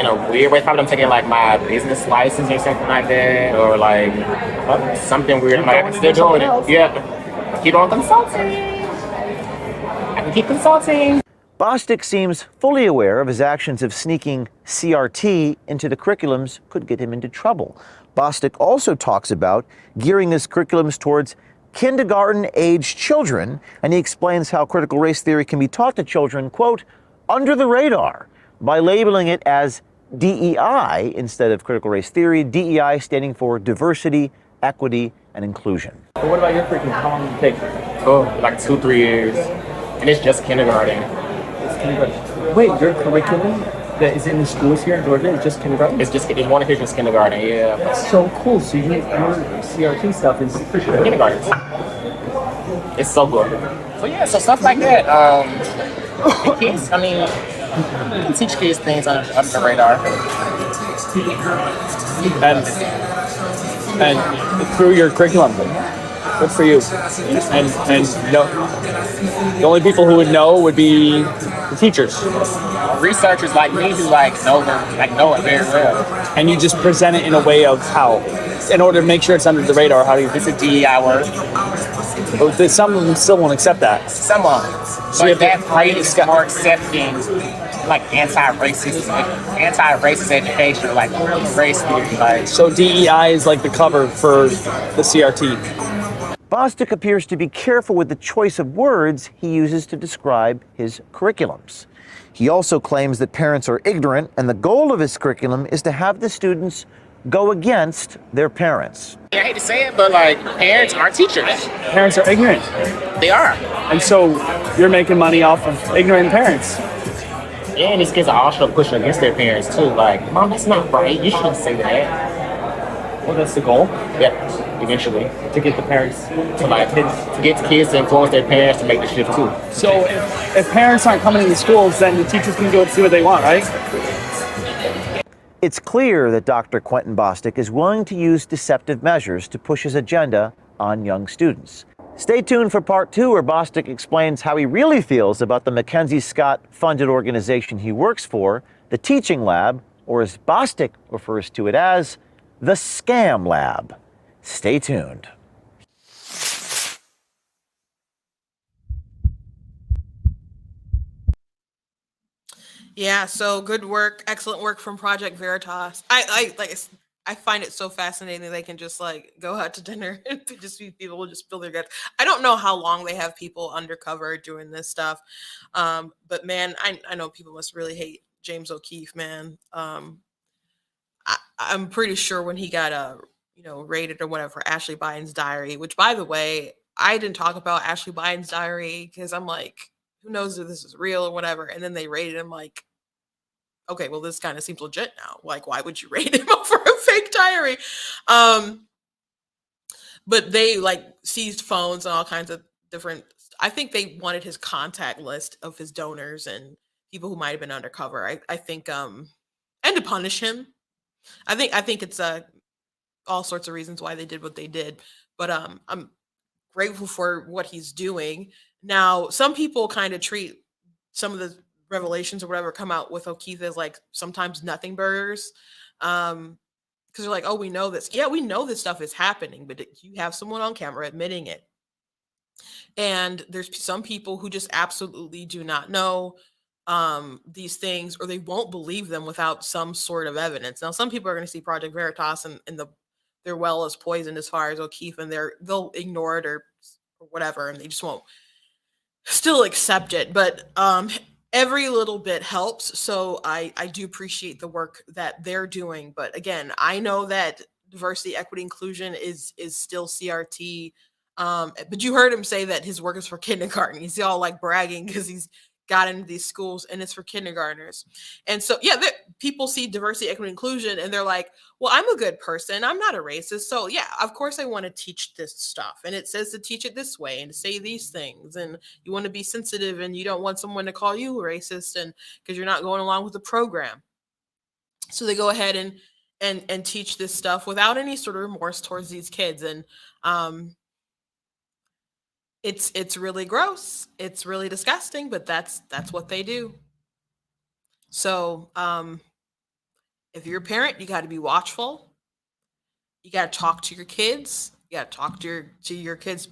[SPEAKER 5] in a weird way, probably I'm taking like my business license or something like that, or like something weird. I'm like, I can still doing it. Yeah. Keep on consulting. I can keep consulting.
[SPEAKER 9] Bostic seems fully aware of his actions of sneaking CRT into the curriculums could get him into trouble. Bostic also talks about gearing his curriculums towards kindergarten-age children, and he explains how critical race theory can be taught to children, quote, under the radar, by labeling it as DEI instead of critical race theory, DEI standing for diversity, equity, and inclusion.
[SPEAKER 6] But what about your curriculum? How long did it take?
[SPEAKER 5] Oh, like 2-3 years. And it's just kindergarten.
[SPEAKER 6] It's kindergarten. Wait, your curriculum that is in the schools here in Georgia is just kindergarten?
[SPEAKER 5] It's one of just kindergarten, yeah.
[SPEAKER 6] That's so cool. So your CRT stuff is
[SPEAKER 5] Kindergarten. It's so good. So yeah, so stuff like that. The kids, I mean, you can teach kids things under the radar.
[SPEAKER 6] And through your curriculum. Good for you. And no, the only people who would know would be the teachers.
[SPEAKER 5] Researchers like me who know it very well.
[SPEAKER 6] And you just present it in a way of how, in order to make sure it's under the radar. How do you?
[SPEAKER 5] It's a DEI word.
[SPEAKER 6] But some of them still won't accept that.
[SPEAKER 5] Some of them.
[SPEAKER 6] So
[SPEAKER 5] But that grade is more accepting, like anti-racist education, like race theory. Like,
[SPEAKER 6] So DEI is like the cover for the CRT.
[SPEAKER 9] Bostic appears to be careful with the choice of words he uses to describe his curriculums. He also claims that parents are ignorant, and the goal of his curriculum is to have the students go against their parents.
[SPEAKER 5] I hate to say it, but like parents aren't teachers.
[SPEAKER 6] Parents are ignorant.
[SPEAKER 5] They are.
[SPEAKER 6] And so you're making money off of ignorant parents.
[SPEAKER 5] Yeah, and these kids are also pushing against their parents too. Like, Mom, that's not right. You shouldn't say that.
[SPEAKER 6] Well, that's the goal.
[SPEAKER 5] Yeah, eventually.
[SPEAKER 6] To get the parents,
[SPEAKER 5] To get the kids to influence their parents to make the shift too.
[SPEAKER 6] So if parents aren't coming into schools, then the teachers can go and see what they want, right?
[SPEAKER 9] It's clear that Dr. Quentin Bostic is willing to use deceptive measures to push his agenda on young students. Stay tuned for part 2, where Bostic explains how he really feels about the Mackenzie Scott-funded organization he works for, the Teaching Lab, or as Bostic refers to it as, the Scam Lab. Stay tuned.
[SPEAKER 1] Yeah, so good work, excellent work from Project Veritas. I find it so fascinating they can just like go out to dinner and just see people will just spill their guts. I don't know how long they have people undercover doing this stuff, but man, I know people must really hate James O'Keefe, man. I'm pretty sure when he got rated or whatever for Ashley Biden's diary, which by the way, I didn't talk about Ashley Biden's diary because I'm like, who knows if this is real or whatever. And then they rated him like, okay, well, this kind of seems legit now. Like, why would you rate him for a fake diary? But they like seized phones and all kinds of different. I think they wanted his contact list of his donors and people who might have been undercover. I think and to punish him. I think it's all sorts of reasons why they did what they did. But I'm grateful for what he's doing. Now, some people kind of treat some of the revelations or whatever come out with O'Keefe as like sometimes nothing burgers. Because they're like, oh, we know this. Yeah, we know this stuff is happening, but you have someone on camera admitting it. And there's some people who just absolutely do not know these things, or they won't believe them without some sort of evidence. Now, some people are going to see Project Veritas and their well is poisoned as far as O'Keefe, and they'll ignore it or whatever, and they just won't still accept it. But every little bit helps. So I do appreciate the work that they're doing. But again, I know that diversity, equity, inclusion is still CRT. But you heard him say that his work is for kindergarten. He's all like bragging because he's got into these schools and it's for kindergartners. And so, yeah, people see diversity, equity, inclusion, and they're like, well, I'm a good person. I'm not a racist. So yeah, of course I want to teach this stuff. And it says to teach it this way and to say these things. And you want to be sensitive and you don't want someone to call you racist and because you're not going along with the program. So they go ahead and teach this stuff without any sort of remorse towards these kids. And it's really gross. It's really disgusting, but that's what they do. So if you're a parent, you got to be watchful. You got to talk to your kids. You got to talk to your kids'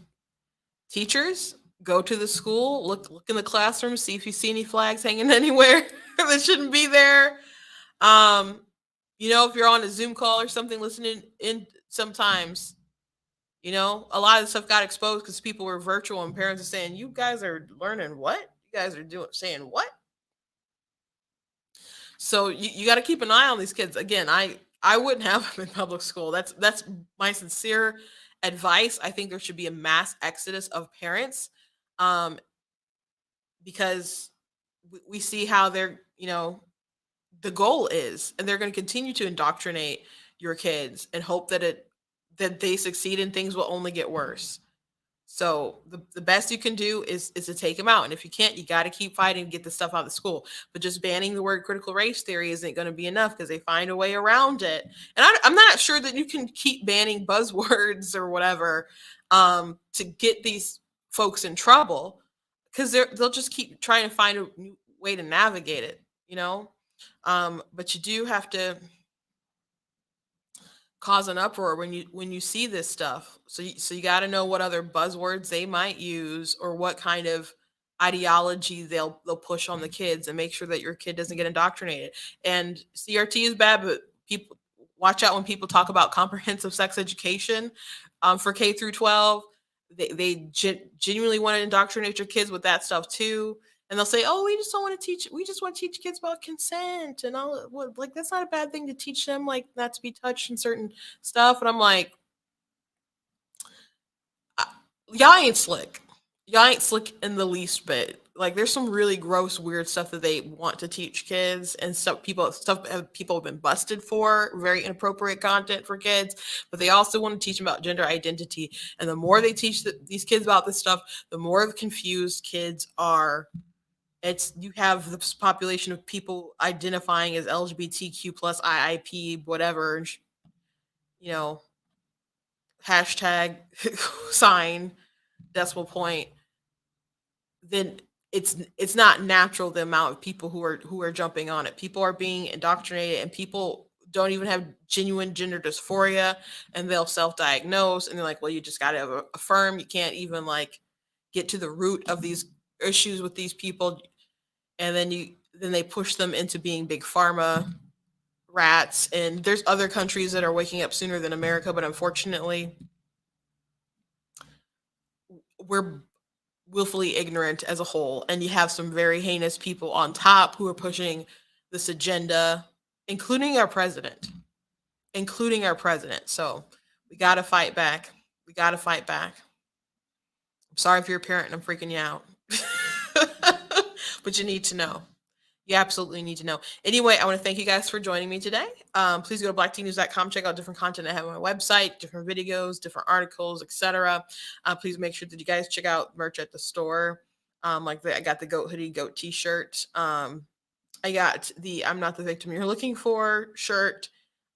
[SPEAKER 1] teachers. go to the school, look in the classroom, see if you see any flags hanging anywhere that shouldn't be there. If you're on a Zoom call or something, listening in sometimes, a lot of the stuff got exposed because people were virtual and parents are saying, "You guys are learning what? You guys are saying what?" So you got to keep an eye on these kids. Again, I wouldn't have them in public school. That's my sincere advice. I think there should be a mass exodus of parents, um, because we see how they're, the goal is, and they're going to continue to indoctrinate your kids and hope that they succeed and things will only get worse. So the best you can do is to take them out. And if you can't, you got to keep fighting to get the stuff out of the school. But just banning the word critical race theory isn't going to be enough because they find a way around it. And I'm not sure that you can keep banning buzzwords or whatever to get these folks in trouble, because they'll just keep trying to find a new way to navigate it, but you do have to cause an uproar when you see this stuff. So you got to know what other buzzwords they might use or what kind of ideology they'll push on the kids, and make sure that your kid doesn't get indoctrinated. And CRT is bad, but people watch out when people talk about comprehensive sex education for K through 12. They genuinely want to indoctrinate your kids with that stuff too. And they'll say, "Oh, we just want to teach kids about consent and all." Well, like, that's not a bad thing to teach them, like not to be touched and certain stuff. And I'm like, y'all ain't slick. Y'all ain't slick in the least bit. Like, there's some really gross, weird stuff that they want to teach kids, and stuff people have been busted for, very inappropriate content for kids. But they also want to teach them about gender identity. And the more they teach these kids about this stuff, the more confused kids are. You have this population of people identifying as LGBTQ plus IIP, whatever, hashtag sign, decimal point. Then it's not natural, the amount of people who are jumping on it. People are being indoctrinated, and people don't even have genuine gender dysphoria, and they'll self-diagnose, and they're like, well, you just got to affirm. You can't even like get to the root of these issues with these people. And then they push them into being big pharma rats. And there's other countries that are waking up sooner than America, but unfortunately, we're willfully ignorant as a whole. And you have some very heinous people on top who are pushing this agenda, including our president. So we got to fight back. I'm sorry if you're a parent and I'm freaking you out. But you need to know. You absolutely need to know. Anyway, I want to thank you guys for joining me today. Please go to blacktnews.com, check out different content I have on my website, different videos, different articles, etc. Please make sure that you guys check out merch at the store. I got the goat hoodie, goat t-shirt. I got the "I'm Not the Victim You're Looking For" shirt.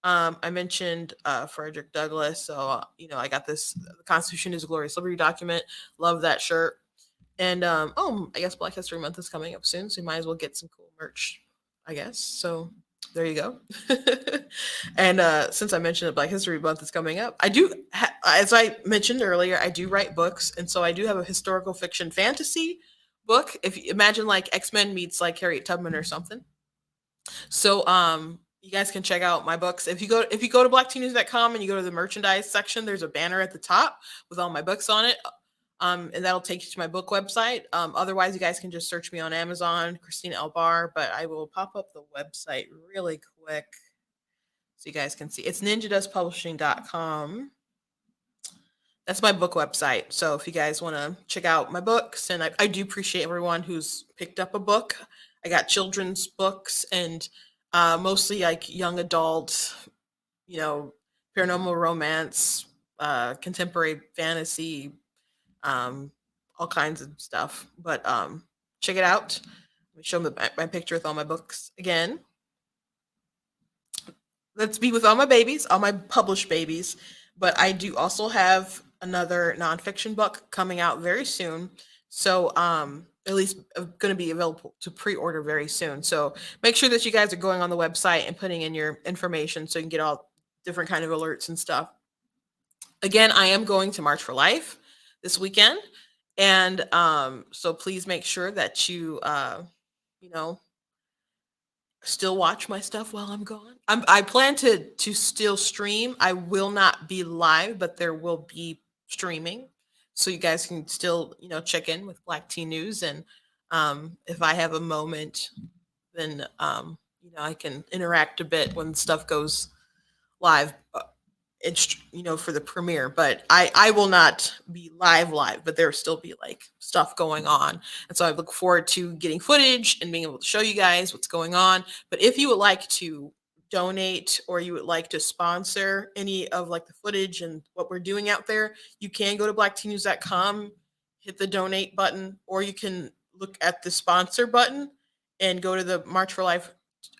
[SPEAKER 1] I mentioned Frederick Douglass. So, I got this, "The Constitution is a Glorious Liberty" document. Love that shirt. And I guess Black History Month is coming up soon, so you might as well get some cool merch, I guess. So there you go. And since I mentioned that Black History Month is coming up, I do, as I mentioned earlier, I do write books, and so I do have a historical fiction fantasy book. If you imagine like X-Men meets like Harriet Tubman or something. So you guys can check out my books. If you go to blacktnews.com and you go to the merchandise section, there's a banner at the top with all my books on it. And that'll take you to my book website. Otherwise, you guys can just search me on Amazon, Christina L. Barr, but I will pop up the website really quick so you guys can see. It's ninjadustpublishing.com. That's my book website. So if you guys want to check out my books, and I do appreciate everyone who's picked up a book. I got children's books and mostly like young adult, paranormal romance, contemporary fantasy, all kinds of stuff. But check it out. Let me show them my picture with all my books again. Let's be with all my babies, all my published babies. But I do also have another nonfiction book coming out very soon. So at least going to be available to pre-order very soon. So make sure that you guys are going on the website and putting in your information so you can get all different kind of alerts and stuff. Again, I am going to March for Life this weekend. And so please make sure that you you know, still watch my stuff while I'm gone. I plan to still stream. I will not be live, but there will be streaming, so you guys can still, check in with Black Tea News. And if I have a moment, then I can interact a bit when stuff goes live. It's for the premiere, but I will not be live, but there'll still be like stuff going on. And so I look forward to getting footage and being able to show you guys what's going on. But if you would like to donate, or you would like to sponsor any of like the footage and what we're doing out there, you can go to blacktnews.com, hit the donate button, or you can look at the sponsor button and go to the March for Life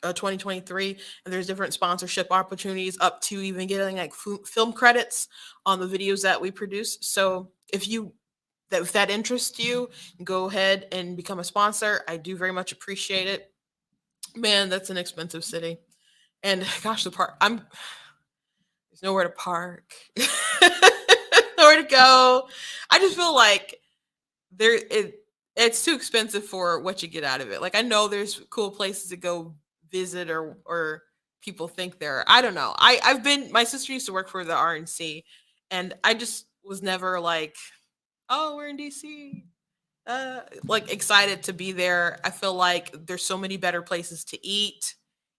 [SPEAKER 1] 2023, and there's different sponsorship opportunities, up to even getting like film credits on the videos that we produce. So if that interests you, go ahead and become a sponsor. I do very much appreciate it. Man, that's an expensive city. And gosh, the park, there's nowhere to park. Nowhere to go. I just feel like it's too expensive for what you get out of it. Like, I know there's cool places to go visit, or people think there. I don't know. My sister used to work for the RNC, and I just was never like, oh, we're in DC. Like, excited to be there. I feel like there's so many better places to eat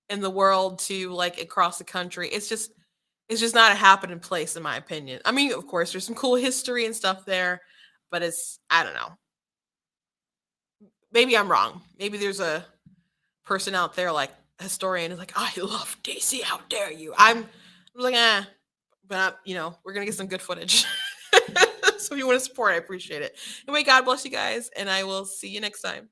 [SPEAKER 1] in the world, to like across the country. It's just not a happening place, in my opinion. I mean, of course, there's some cool history and stuff there, but I don't know. Maybe I'm wrong. Maybe there's a person out there, like a historian, is like, I love DC. How dare you? I'm like, but we're gonna get some good footage. So if you want to support, I appreciate it. Anyway, God bless you guys, and I will see you next time.